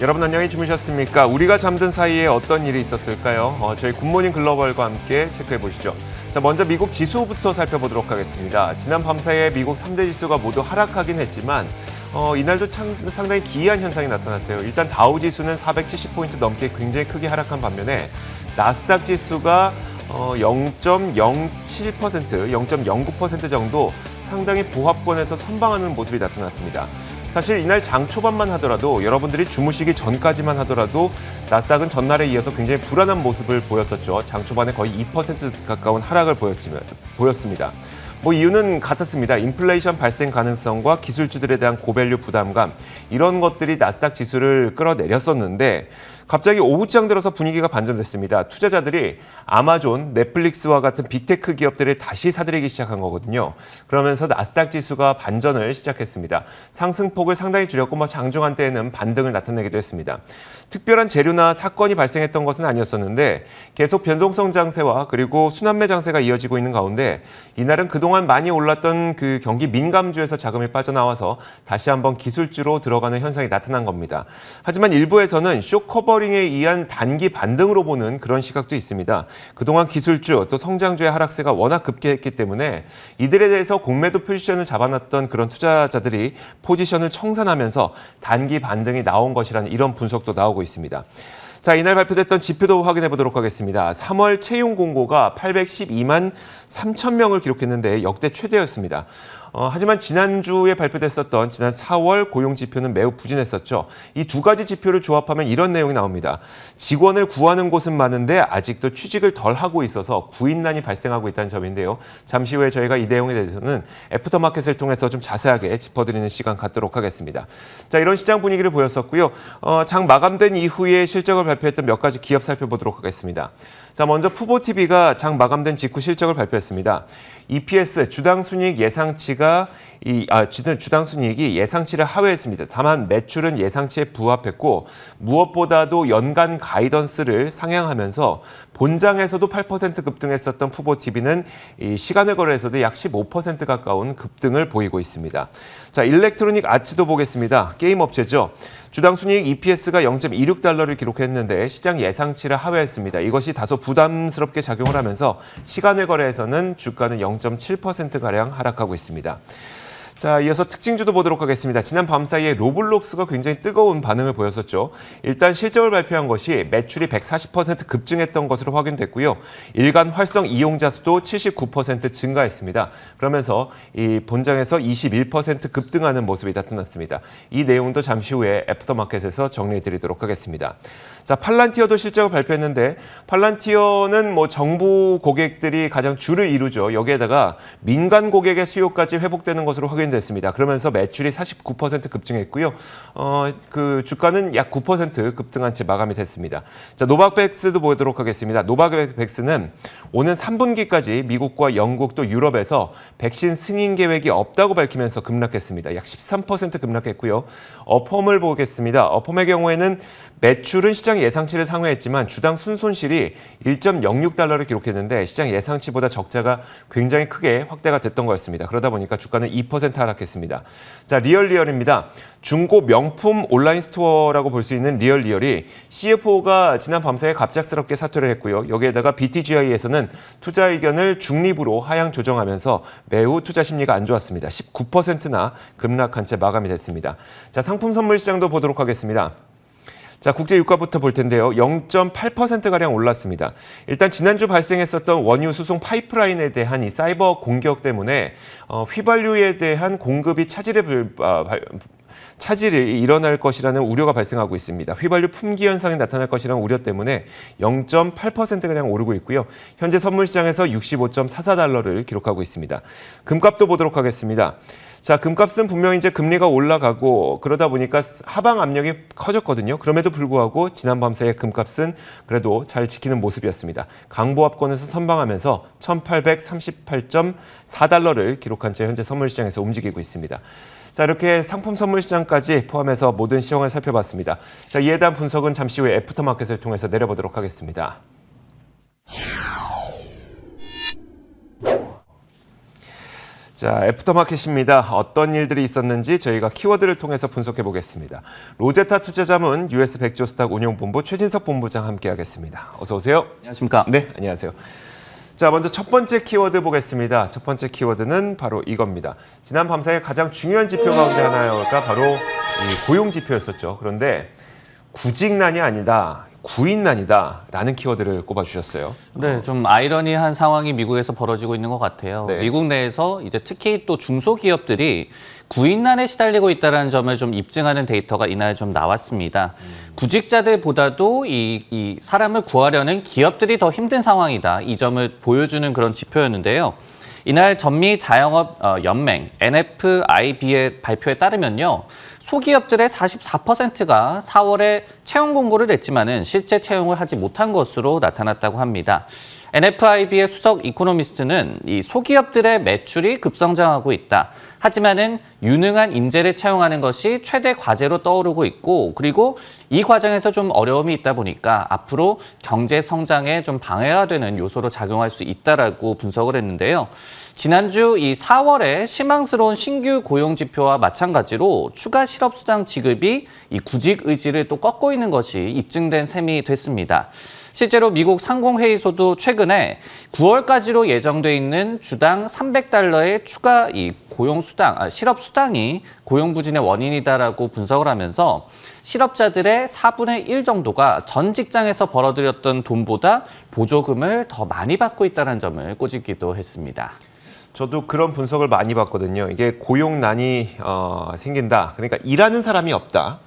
여러분 안녕히 주무셨습니까? 우리가 잠든 사이에 어떤 일이 있었을까요? 저희 굿모닝 글로벌과 함께 체크해 보시죠. 자, 먼저 미국 지수부터 살펴보도록 하겠습니다. 지난 밤 사이에 미국 3대 지수가 모두 하락하긴 했지만 이날도 상당히 기이한 현상이 나타났어요. 일단 다우 지수는 470포인트 넘게 굉장히 크게 하락한 반면에 나스닥 지수가 0.07%, 0.09% 정도 상당히 보합권에서 선방하는 모습이 나타났습니다. 사실 이날 장 초반만 하더라도 여러분들이 주무시기 전까지만 하더라도 나스닥은 전날에 이어서 굉장히 불안한 모습을 보였었죠. 장 초반에 거의 2% 가까운 하락을 보였습니다. 이유는 같았습니다. 인플레이션 발생 가능성과 기술주들에 대한 고밸류 부담감 이런 것들이 나스닥 지수를 끌어내렸었는데 갑자기 오후장 들어서 분위기가 반전됐습니다. 투자자들이 아마존, 넷플릭스와 같은 빅테크 기업들을 다시 사들이기 시작한 거거든요. 그러면서 나스닥 지수가 반전을 시작했습니다. 상승폭을 상당히 줄였고 장중한 때에는 반등을 나타내기도 했습니다. 특별한 재료나 사건이 발생했던 것은 아니었었는데 계속 변동성 장세와 그리고 순환매 장세가 이어지고 있는 가운데 이날은 그동안 많이 올랐던 그 경기 민감주에서 자금이 빠져나와서 다시 한번 기술주로 들어가는 현상이 나타난 겁니다. 하지만 일부에서는 쇼 커버링에 의한 단기 반등으로 보는 그런 시각도 있습니다. 그동안 기술주 또 성장주의 하락세가 워낙 급격했기 때문에 이들에 대해서 공매도 포지션을 잡아놨던 그런 투자자들이 포지션을 청산하면서 단기 반등이 나온 것이라는 이런 분석도 나오고 있습니다. 자, 이날 발표됐던 지표도 확인해 보도록 하겠습니다. 3월 채용 공고가 812만 3천 명을 기록했는데 역대 최대였습니다. 하지만 지난주에 발표됐었던 지난 4월 고용 지표는 매우 부진했었죠. 이 두 가지 지표를 조합하면 이런 내용이 나옵니다. 직원을 구하는 곳은 많은데 아직도 취직을 덜 하고 있어서 구인난이 발생하고 있다는 점인데요. 잠시 후에 저희가 이 내용에 대해서는 애프터마켓을 통해서 좀 자세하게 짚어드리는 시간 갖도록 하겠습니다. 자, 이런 시장 분위기를 보였었고요. 장 마감된 이후에 실적을 발표했던 몇 가지 기업 살펴보도록 하겠습니다. 자, 먼저 푸보TV가 장 마감된 직후 실적을 발표했습니다. EPS 주당 순이익 예상치가 주당 순이익이 예상치를 하회했습니다. 다만 매출은 예상치에 부합했고 무엇보다도 연간 가이던스를 상향하면서 본장에서도 8% 급등했었던 푸보TV는 이 시간을 거래에서도 약 15% 가까운 급등을 보이고 있습니다. 자, 일렉트로닉 아츠도 보겠습니다. 게임 업체죠. 주당 순이익 EPS가 0.26달러를 기록했는데 시장 예상치를 하회했습니다. 이것이 다소 부담스럽게 작용을 하면서 시간을 거래에서는 주가는 0.7%가량 하락하고 있습니다. 자, 이어서 특징주도 보도록 하겠습니다. 지난 밤 사이에 로블록스가 굉장히 뜨거운 반응을 보였었죠. 일단 실적을 발표한 것이 매출이 140% 급증했던 것으로 확인됐고요. 일간 활성 이용자 수도 79% 증가했습니다. 그러면서 이 본장에서 21% 급등하는 모습이 나타났습니다. 이 내용도 잠시 후에 애프터마켓에서 정리해 드리도록 하겠습니다. 자, 팔란티어도 실적을 발표했는데 팔란티어는 정부 고객들이 가장 주를 이루죠. 여기에다가 민간 고객의 수요까지 회복되는 것으로 확인됐습니다. 그러면서 매출이 49% 급증했고요. 그 주가는 약 9% 급등한 채 마감이 됐습니다. 자, 노바백스도 보도록 하겠습니다. 노바백스는 오는 3분기까지 미국과 영국 또 유럽에서 백신 승인 계획이 없다고 밝히면서 급락했습니다. 약 13% 급락했고요. 어펌을 보겠습니다. 어펌의 경우에는 매출은 시장 예상치를 상회했지만 주당 순손실이 1.06달러를 기록했는데 시장 예상치보다 적자가 굉장히 크게 확대가 됐던 거였습니다. 그러다 보니까 주가는 2% 하락했습니다. 자, 리얼입니다. 중고 명품 온라인 스토어라고 볼 수 있는 리얼이 CFO가 지난 밤사이에 갑작스럽게 사퇴를 했고요. 여기에다가 BTGI에서는 투자 의견을 중립으로 하향 조정하면서 매우 투자 심리가 안 좋았습니다. 19%나 급락한 채 마감이 됐습니다. 자, 상품 선물 시장도 보도록 하겠습니다. 자, 국제 유가부터 볼 텐데요. 0.8%가량 올랐습니다. 일단 지난주 발생했었던 원유 수송 파이프라인에 대한 이 사이버 공격 때문에 휘발유에 대한 공급이 차질이 일어날 것이라는 우려가 발생하고 있습니다. 휘발유 품귀 현상이 나타날 것이라는 우려 때문에 0.8%가량 오르고 있고요. 현재 선물시장에서 65.44달러를 기록하고 있습니다. 금값도 보도록 하겠습니다. 자, 금값은 분명히 이제 금리가 올라가고 그러다 보니까 하방 압력이 커졌거든요. 그럼에도 불구하고 지난 밤사이에 금값은 그래도 잘 지키는 모습이었습니다. 강보합권에서 선방하면서 1838.4달러를 기록한 채 현재 선물시장에서 움직이고 있습니다. 자, 이렇게 상품 선물 시장까지 포함해서 모든 시황을 살펴봤습니다. 자, 이에 대한 분석은 잠시 후에 애프터마켓을 통해서 내려보도록 하겠습니다. 자, 애프터마켓입니다. 어떤 일들이 있었는지 저희가 키워드를 통해서 분석해 보겠습니다. 로제타 투자자문 US 백조스탁 운용본부 최진석 본부장 함께하겠습니다. 어서 오세요. 안녕하십니까? 네, 안녕하세요. 자, 먼저 첫 번째 키워드 보겠습니다. 첫 번째 키워드는 바로 이겁니다. 지난 밤사이 가장 중요한 지표 가운데 하나가 바로 이 고용 지표였었죠. 그런데 구직난이 아니다. 구인난이다라는 키워드를 꼽아주셨어요. 네, 좀 아이러니한 상황이 미국에서 벌어지고 있는 것 같아요. 네. 미국 내에서 이제 특히 또 중소기업들이 구인난에 시달리고 있다는 점을 좀 입증하는 데이터가 이날 좀 나왔습니다. 구직자들보다도 이 사람을 구하려는 기업들이 더 힘든 상황이다. 이 점을 보여주는 그런 지표였는데요. 이날 전미 자영업 연맹 NFIB의 발표에 따르면요. 소기업들의 44%가 4월에 채용 공고를 냈지만은 실제 채용을 하지 못한 것으로 나타났다고 합니다. NFIB의 수석 이코노미스트는 이 소기업들의 매출이 급성장하고 있다. 하지만은 유능한 인재를 채용하는 것이 최대 과제로 떠오르고 있고, 그리고 이 과정에서 좀 어려움이 있다 보니까 앞으로 경제 성장에 좀 방해가 되는 요소로 작용할 수 있다라고 분석을 했는데요. 지난주 이 4월에 실망스러운 신규 고용 지표와 마찬가지로 추가 실업수당 지급이 이 구직 의지를 또 꺾고 있는 것이 입증된 셈이 됐습니다. 실제로 미국 상공회의소도 최근에 9월까지로 예정돼 있는 주당 $300의 추가 이 실업수당이 고용 부진의 원인이다라고 분석을 하면서 실업자들의 4분의 1 정도가 전 직장에서 벌어들였던 돈보다 보조금을 더 많이 받고 있다는 점을 꼬집기도 했습니다. 저도 그런 분석을 많이 봤거든요. 이게 고용난이 생긴다. 그러니까 일하는 사람이 없다.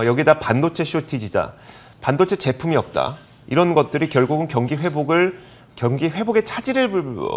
여기다 반도체 쇼티지다. 반도체 제품이 없다. 이런 것들이 결국은 경기 회복의 차질을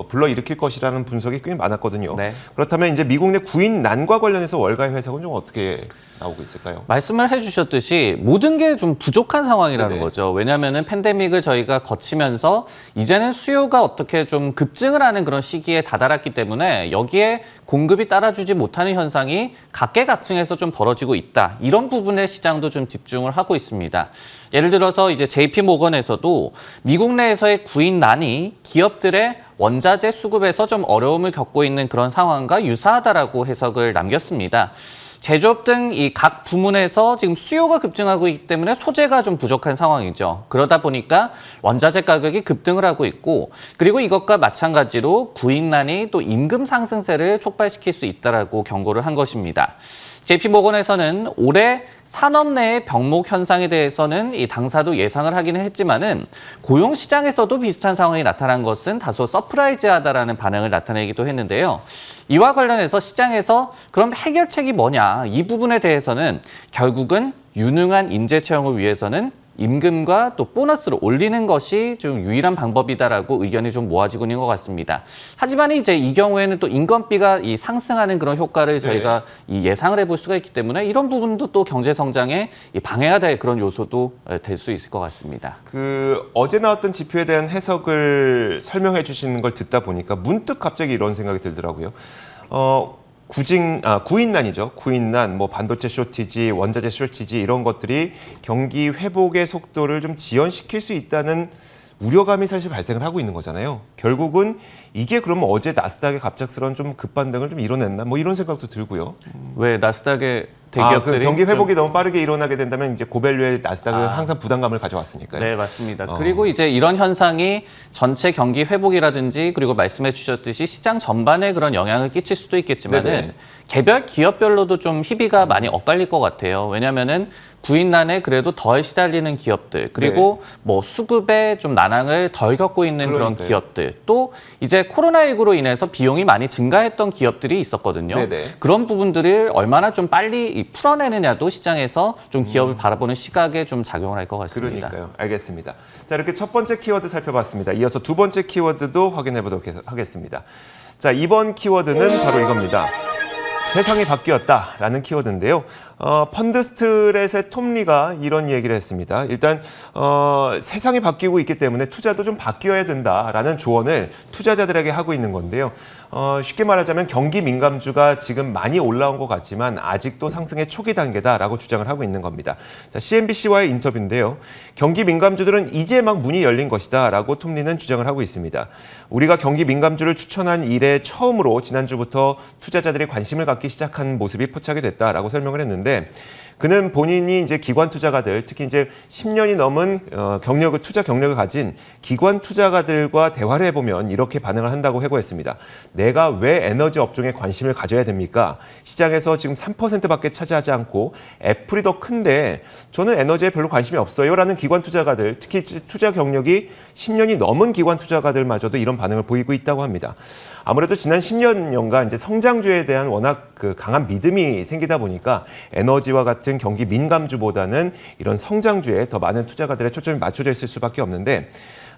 불러일으킬 것이라는 분석이 꽤 많았거든요. 네. 그렇다면 이제 미국 내 구인난과 관련해서 월가의 해석은 좀 어떻게 나오고 있을까요? 말씀을 해주셨듯이 모든 게 좀 부족한 상황이라는 네네. 거죠. 왜냐하면 팬데믹을 저희가 거치면서 이제는 수요가 어떻게 좀 급증을 하는 그런 시기에 다다랐기 때문에 여기에 공급이 따라주지 못하는 현상이 각계각층에서 좀 벌어지고 있다. 이런 부분에 시장도 좀 집중을 하고 있습니다. 예를 들어서 이제 JP 모건에서도 미국 내에서의 구인난이 기업들의 원자재 수급에서 좀 어려움을 겪고 있는 그런 상황과 유사하다라고 해석을 남겼습니다. 제조업 등 이 각 부문에서 지금 수요가 급증하고 있기 때문에 소재가 좀 부족한 상황이죠. 그러다 보니까 원자재 가격이 급등을 하고 있고, 그리고 이것과 마찬가지로 구인난이 또 임금 상승세를 촉발시킬 수 있다라고 경고를 한 것입니다. JP모건에서는 올해 산업 내의 병목 현상에 대해서는 이 당사도 예상을 하기는 했지만은 고용 시장에서도 비슷한 상황이 나타난 것은 다소 서프라이즈하다라는 반응을 나타내기도 했는데요. 이와 관련해서 시장에서 그럼 해결책이 뭐냐, 이 부분에 대해서는 결국은 유능한 인재 채용을 위해서는 임금과 또 보너스를 올리는 것이 좀 유일한 방법이다라고 의견이 좀 모아지고 있는 것 같습니다. 하지만 이제 이 경우에는 또 인건비가 상승하는 그런 효과를 저희가 예상을 해볼 수가 있기 때문에 이런 부분도 또 경제 성장에 방해가 될 그런 요소도 될 수 있을 것 같습니다. 어제 나왔던 지표에 대한 해석을 설명해 주시는 걸 듣다 보니까 문득 갑자기 이런 생각이 들더라고요. 구인난이죠. 구인난, 반도체 쇼티지, 원자재 쇼티지 이런 것들이 경기 회복의 속도를 좀 지연시킬 수 있다는 우려감이 사실 발생을 하고 있는 거잖아요. 결국은 이게 그러면 어제 나스닥의 갑작스러운 좀 급반등을 좀 이뤄냈나? 이런 생각도 들고요. 왜 나스닥의 대기업들이 경기 회복이 너무 빠르게 일어나게 된다면 이제 고밸류의 나스닥은 항상 부담감을 가져왔으니까요. 네, 맞습니다. 그리고 이제 이런 현상이 전체 경기 회복이라든지 그리고 말씀해 주셨듯이 시장 전반에 그런 영향을 끼칠 수도 있겠지만은 개별 기업별로도 좀 희비가 많이 엇갈릴 것 같아요. 왜냐면은 구인난에 그래도 덜 시달리는 기업들, 그리고 수급에 좀 난항을 덜 겪고 있는 그런 기업들, 또 이제 코로나19로 인해서 비용이 많이 증가했던 기업들이 있었거든요. 그런 부분들을 얼마나 좀 빨리 풀어내느냐도 시장에서 좀 기업을 바라보는 시각에 좀 작용을 할 것 같습니다. 그러니까요. 알겠습니다. 자, 이렇게 첫 번째 키워드 살펴봤습니다. 이어서 두 번째 키워드도 확인해 보도록 하겠습니다. 자, 이번 키워드는 바로 이겁니다. 세상이 바뀌었다라는 키워드인데요. 펀드 스트렛의 톰 리가 이런 얘기를 했습니다. 일단 세상이 바뀌고 있기 때문에 투자도 좀 바뀌어야 된다라는 조언을 투자자들에게 하고 있는 건데요. 쉽게 말하자면 경기 민감주가 지금 많이 올라온 것 같지만 아직도 상승의 초기 단계다라고 주장을 하고 있는 겁니다. 자, CNBC와의 인터뷰인데요. 경기 민감주들은 이제 막 문이 열린 것이다라고 톱니는 주장을 하고 있습니다. 우리가 경기 민감주를 추천한 이래 처음으로 지난주부터 투자자들이 관심을 갖기 시작한 모습이 포착이 됐다라고 설명을 했는데 그는 본인이 이제 기관 투자가들, 특히 이제 10년이 넘은 투자 경력을 가진 기관 투자가들과 대화를 해보면 이렇게 반응을 한다고 해고했습니다. 내가 왜 에너지 업종에 관심을 가져야 됩니까? 시장에서 지금 3%밖에 차지하지 않고 애플이 더 큰데 저는 에너지에 별로 관심이 없어요. 라는 기관 투자가들, 특히 투자 경력이 10년이 넘은 기관 투자가들마저도 이런 반응을 보이고 있다고 합니다. 아무래도 지난 10년간 이제 성장주에 대한 워낙 강한 믿음이 생기다 보니까 에너지와 같은 경기 민감주보다는 이런 성장주에 더 많은 투자가들의 초점이 맞춰져 있을 수밖에 없는데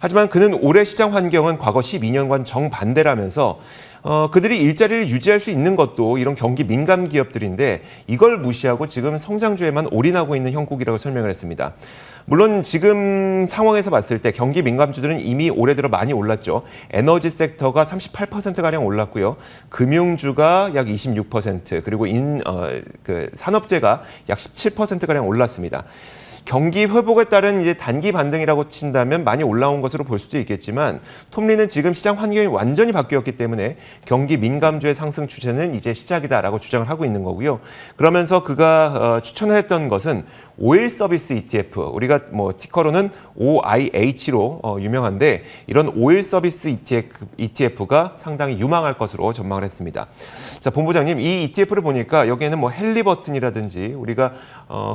하지만 그는 올해 시장 환경은 과거 12년간 정반대라면서 그들이 일자리를 유지할 수 있는 것도 이런 경기 민감 기업들인데 이걸 무시하고 지금 성장주에만 올인하고 있는 형국이라고 설명을 했습니다. 물론 지금 상황에서 봤을 때 경기 민감주들은 이미 올해 들어 많이 올랐죠. 에너지 섹터가 38%가량 올랐고요. 금융주가 약 26%, 그리고 산업재가 약 17%가량 올랐습니다. 경기 회복에 따른 이제 단기 반등이라고 친다면 많이 올라온 것으로 볼 수도 있겠지만 톱니는 지금 시장 환경이 완전히 바뀌었기 때문에 경기 민감주의 상승 추세는 이제 시작이다라고 주장을 하고 있는 거고요. 그러면서 그가 추천을 했던 것은 오일 서비스 ETF, 우리가 뭐 티커로는 OIH로 유명한데 이런 오일 서비스 ETF가 상당히 유망할 것으로 전망을 했습니다. 자, 본부장님, 이 ETF를 보니까 여기에는 뭐 헨리버튼이라든지 우리가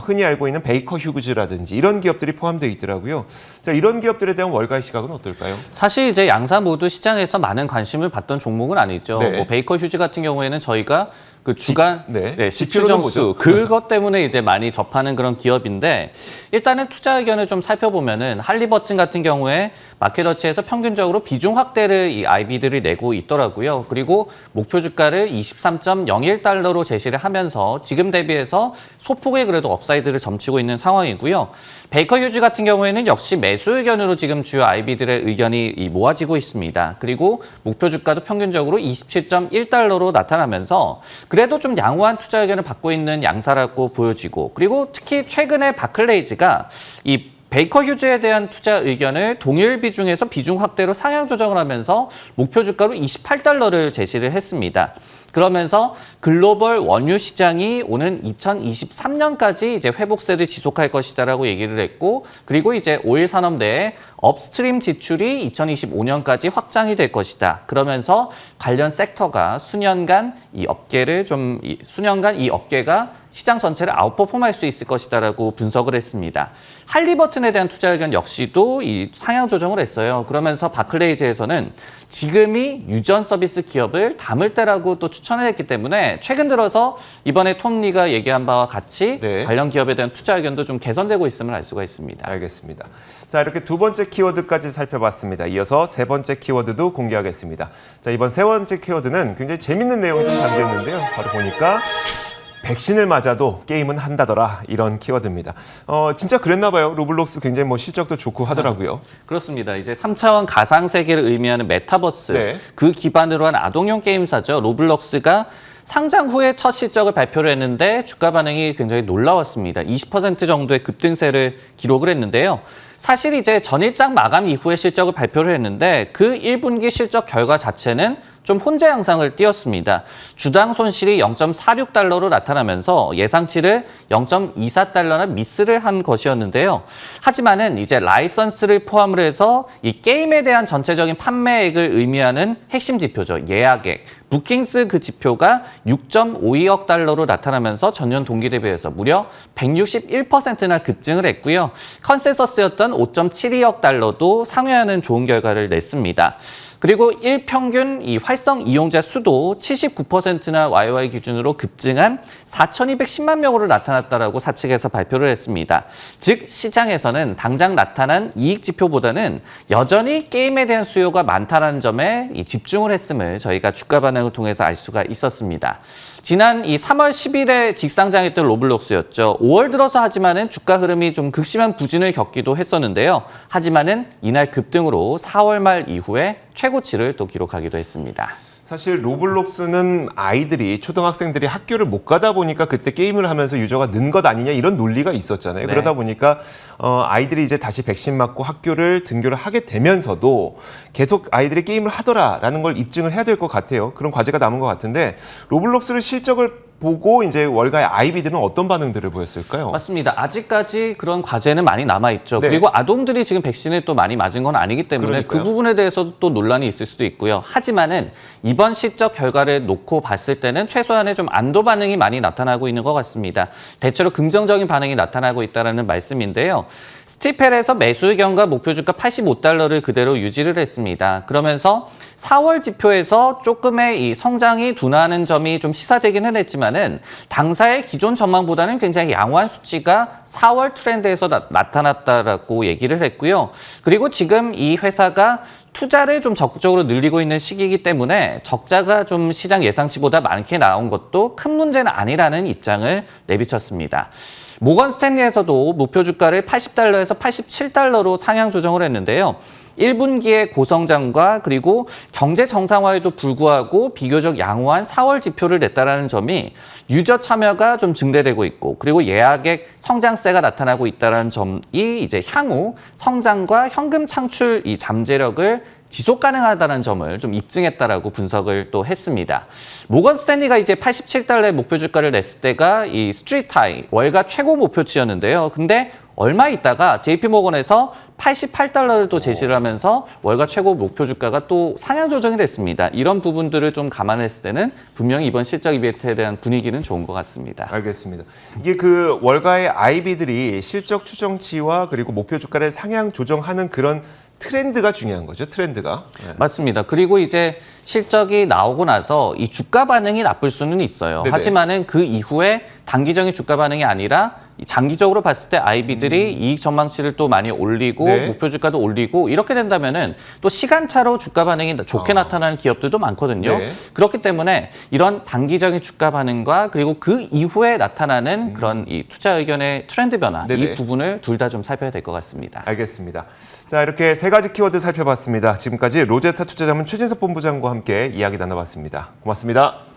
흔히 알고 있는 베이커 휴즈라든지 이런 기업들이 포함되어 있더라고요. 자, 이런 기업들에 대한 월가의 시각은 어떨까요? 사실 이제 양사 모두 시장에서 많은 관심을 받던 종목은 아니죠. 네. 뭐 베이커 휴즈 같은 경우에는 저희가 그 주간 지표 지표로는 점수 그것 때문에 이제 많이 접하는 그런 기업인데 일단은 투자 의견을 좀 살펴보면은 할리버튼 같은 경우에 마켓워치에서 평균적으로 비중 확대를 이 IB들이 내고 있더라고요. 그리고 목표 주가를 23.01달러로 제시를 하면서 지금 대비해서 소폭의 그래도 업사이드를 점치고 있는 상황이고요. 베이커 휴즈 같은 경우에는 역시 매수 의견으로 지금 주요 IB들의 의견이 모아지고 있습니다. 그리고 목표 주가도 평균적으로 27.1달러로 나타나면서 그래도 좀 양호한 투자 의견을 받고 있는 양사라고 보여지고 그리고 특히 최근에 바클레이즈가 이 베이커 휴즈에 대한 투자 의견을 동일 비중에서 비중 확대로 상향 조정을 하면서 목표 주가로 28달러를 제시를 했습니다. 그러면서 글로벌 원유 시장이 오는 2023년까지 이제 회복세를 지속할 것이다라고 얘기를 했고, 그리고 이제 오일 산업 내에 업스트림 지출이 2025년까지 확장이 될 것이다. 그러면서 관련 섹터가 수년간 이 업계가 시장 전체를 아웃퍼폼할 수 있을 것이다라고 분석을 했습니다. 할리버튼에 대한 투자 의견 역시도 이 상향 조정을 했어요. 그러면서 바클레이즈에서는 지금이 유전 서비스 기업을 담을 때라고 또 추천을 했기 때문에 최근 들어서 이번에 톱니가 얘기한 바와 같이 관련 기업에 대한 투자 의견도 좀 개선되고 있음을 알 수가 있습니다. 알겠습니다. 자, 이렇게 두 번째 키워드까지 살펴봤습니다. 이어서 세 번째 키워드도 공개하겠습니다. 자, 이번 세 번째 키워드는 굉장히 재밌는 내용이 좀 담겨 있는데요. 바로 보니까 백신을 맞아도 게임은 한다더라, 이런 키워드입니다. 진짜 그랬나 봐요. 로블록스 굉장히 뭐 실적도 좋고 하더라고요. 그렇습니다. 이제 3차원 가상 세계를 의미하는 메타버스, 그 기반으로 한 아동용 게임사죠. 로블록스가 상장 후에 첫 실적을 발표를 했는데 주가 반응이 굉장히 놀라웠습니다. 20% 정도의 급등세를 기록을 했는데요. 사실 이제 전일장 마감 이후에 실적을 발표를 했는데 그 1분기 실적 결과 자체는 좀 혼재 양상을 띄었습니다. 주당 손실이 0.46달러로 나타나면서 예상치를 0.24달러나 미스를 한 것이었는데요. 하지만은 이제 라이선스를 포함을 해서 이 게임에 대한 전체적인 판매액을 의미하는 핵심 지표죠. 예약액. 부킹스 그 지표가 6.52억 달러로 나타나면서 전년 동기 대비해서 무려 161%나 급증을 했고요. 컨센서스였던 5.72억 달러도 상회하는 좋은 결과를 냈습니다. 그리고 일평균 이 활성 이용자 수도 79%나 YOY 기준으로 급증한 4,210만 명으로 나타났다라고 사측에서 발표를 했습니다. 즉 시장에서는 당장 나타난 이익 지표보다는 여전히 게임에 대한 수요가 많다는 점에 집중을 했음을 저희가 주가 반응을 통해서 알 수가 있었습니다. 지난 이 3월 10일에 직상장했던 로블록스였죠. 5월 들어서 하지만은 주가 흐름이 좀 극심한 부진을 겪기도 했었는데요. 하지만은 이날 급등으로 4월 말 이후에 최고치를 또 기록하기도 했습니다. 사실 로블록스는 아이들이 초등학생들이 학교를 못 가다 보니까 그때 게임을 하면서 유저가 는 것 아니냐 이런 논리가 있었잖아요. 네. 그러다 보니까 아이들이 이제 다시 백신 맞고 학교를 등교를 하게 되면서도 계속 아이들이 게임을 하더라라는 걸 입증을 해야 될 것 같아요. 그런 과제가 남은 것 같은데 로블록스를 실적을 보고 이제 월가의 아이비들은 어떤 반응들을 보였을까요? 맞습니다. 아직까지 그런 과제는 많이 남아있죠. 네. 그리고 아동들이 지금 백신을 또 많이 맞은 건 아니기 때문에 그 그러니까요. 부분에 대해서도 또 논란이 있을 수도 있고요. 하지만은 이번 실적 결과를 놓고 봤을 때는 최소한의 좀 안도 반응이 많이 나타나고 있는 것 같습니다. 대체로 긍정적인 반응이 나타나고 있다는 말씀인데요. 스티펠에서 매수 의견과 목표 주가 85달러를 그대로 유지를 했습니다. 그러면서 4월 지표에서 조금의 이 성장이 둔화하는 점이 좀 시사되기는 했지만은 당사의 기존 전망보다는 굉장히 양호한 수치가 4월 트렌드에서 나타났다라고 얘기를 했고요. 그리고 지금 이 회사가 투자를 좀 적극적으로 늘리고 있는 시기이기 때문에 적자가 좀 시장 예상치보다 많게 나온 것도 큰 문제는 아니라는 입장을 내비쳤습니다. 모건 스탠리에서도 목표 주가를 80달러에서 87달러로 상향 조정을 했는데요. 1분기의 고성장과 그리고 경제 정상화에도 불구하고 비교적 양호한 4월 지표를 냈다는 점이 유저 참여가 좀 증대되고 있고 그리고 예약액 성장세가 나타나고 있다는 점이 이제 향후 성장과 현금 창출 이 잠재력을 지속 가능하다는 점을 좀 입증했다라고 분석을 또 했습니다. 모건 스탠리가 이제 87달러의 목표 주가를 냈을 때가 이 스트리트 하이 월가 최고 목표치였는데요. 근데 얼마 있다가 JP모건에서 88달러를 또 제시를 하면서 월가 최고 목표 주가가 또 상향 조정이 됐습니다. 이런 부분들을 좀 감안했을 때는 분명히 이번 실적 이벤트에 대한 분위기는 좋은 것 같습니다. 알겠습니다. 이게 그 월가의 아이비들이 실적 추정치와 그리고 목표 주가를 상향 조정하는 그런 트렌드가 중요한 거죠. 트렌드가. 네. 맞습니다. 그리고 이제 실적이 나오고 나서 이 주가 반응이 나쁠 수는 있어요. 네네. 하지만은 그 이후에 단기적인 주가 반응이 아니라 장기적으로 봤을 때 아이비들이 이익 전망치를 또 많이 올리고 네. 목표 주가도 올리고 이렇게 된다면은 또 시간차로 주가 반응이 좋게 나타나는 기업들도 많거든요. 네. 그렇기 때문에 이런 단기적인 주가 반응과 그리고 그 이후에 나타나는 그런 이 투자 의견의 트렌드 변화 네네. 이 부분을 둘 다 좀 살펴야 될 것 같습니다. 알겠습니다. 자, 이렇게 세 가지 키워드 살펴봤습니다. 지금까지 로제타 투자자문 최진석 본부장과 함께 이야기 나눠봤습니다. 고맙습니다.